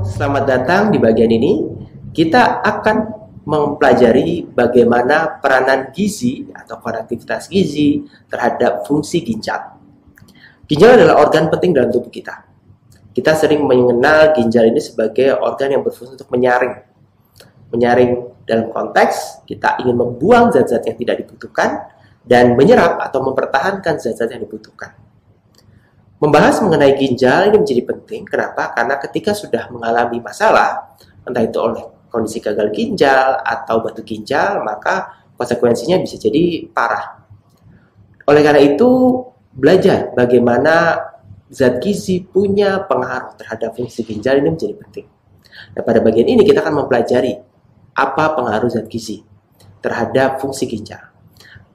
Selamat datang di bagian ini. Kita akan mempelajari bagaimana peranan gizi atau konektivitas gizi terhadap fungsi ginjal. Ginjal adalah organ penting dalam tubuh kita. Kita sering mengenal ginjal ini sebagai organ yang berfungsi untuk menyaring. Menyaring dalam konteks kita ingin membuang zat-zat yang tidak dibutuhkan dan menyerap atau mempertahankan zat-zat yang dibutuhkan. Membahas mengenai ginjal ini menjadi penting. Kenapa? Karena ketika sudah mengalami masalah, entah itu oleh kondisi gagal ginjal atau batu ginjal, maka konsekuensinya bisa jadi parah. Oleh karena itu, belajar bagaimana zat gizi punya pengaruh terhadap fungsi ginjal ini menjadi penting. Nah, pada bagian ini kita akan mempelajari apa pengaruh zat gizi terhadap fungsi ginjal.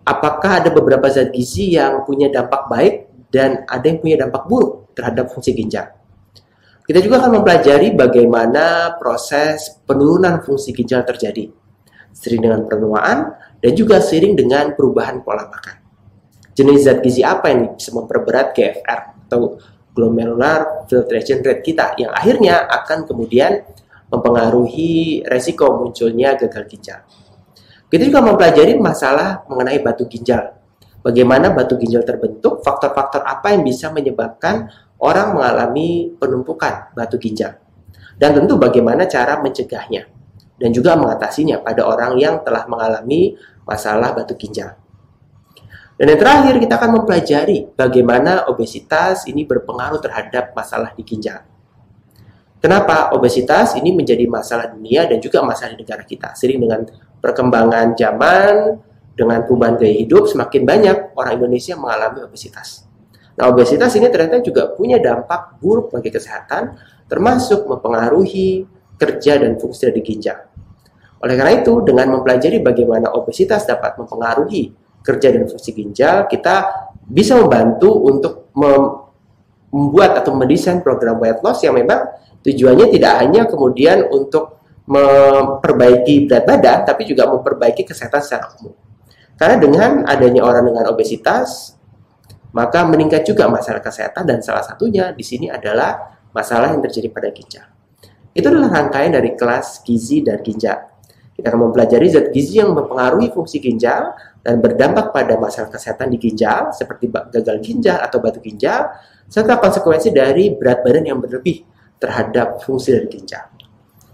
Apakah ada beberapa zat gizi yang punya dampak baik dan ada yang punya dampak buruk terhadap fungsi ginjal. Kita juga akan mempelajari bagaimana proses penurunan fungsi ginjal terjadi, seiring dengan penuaan dan juga seiring dengan perubahan pola makan. Jenis zat gizi apa yang bisa memperberat GFR atau glomerular filtration rate kita, yang akhirnya akan kemudian mempengaruhi resiko munculnya gagal ginjal. Kita juga mempelajari masalah mengenai batu ginjal. Bagaimana batu ginjal terbentuk, faktor-faktor apa yang bisa menyebabkan orang mengalami penumpukan batu ginjal. Dan tentu bagaimana cara mencegahnya dan juga mengatasinya pada orang yang telah mengalami masalah batu ginjal. Dan yang terakhir kita akan mempelajari bagaimana obesitas ini berpengaruh terhadap masalah di ginjal. Kenapa obesitas ini menjadi masalah dunia dan juga masalah di negara kita? Seiring dengan perkembangan zaman, dengan perubahan gaya hidup, semakin banyak orang Indonesia mengalami obesitas. Nah, obesitas ini ternyata juga punya dampak buruk bagi kesehatan, termasuk mempengaruhi kerja dan fungsi dari ginjal. Oleh karena itu, dengan mempelajari bagaimana obesitas dapat mempengaruhi kerja dan fungsi ginjal, kita bisa membantu untuk membuat atau mendesain program weight loss yang memang tujuannya tidak hanya kemudian untuk memperbaiki berat badan, tapi juga memperbaiki kesehatan secara umum. Karena dengan adanya orang dengan obesitas, maka meningkat juga masalah kesehatan dan salah satunya di sini adalah masalah yang terjadi pada ginjal. Itu adalah rangkaian dari kelas gizi dan ginjal. Kita akan mempelajari zat gizi yang mempengaruhi fungsi ginjal dan berdampak pada masalah kesehatan di ginjal seperti gagal ginjal atau batu ginjal, serta konsekuensi dari berat badan yang berlebih terhadap fungsi dari ginjal.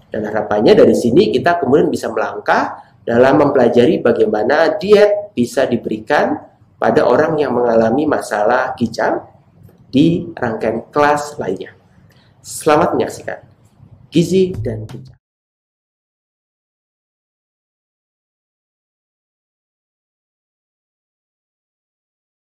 Dan harapannya dari sini kita kemudian bisa melangkah dalam mempelajari bagaimana diet bisa diberikan pada orang yang mengalami masalah ginjal di rangkaian kelas lainnya. Selamat menyaksikan Gizi dan Ginjal.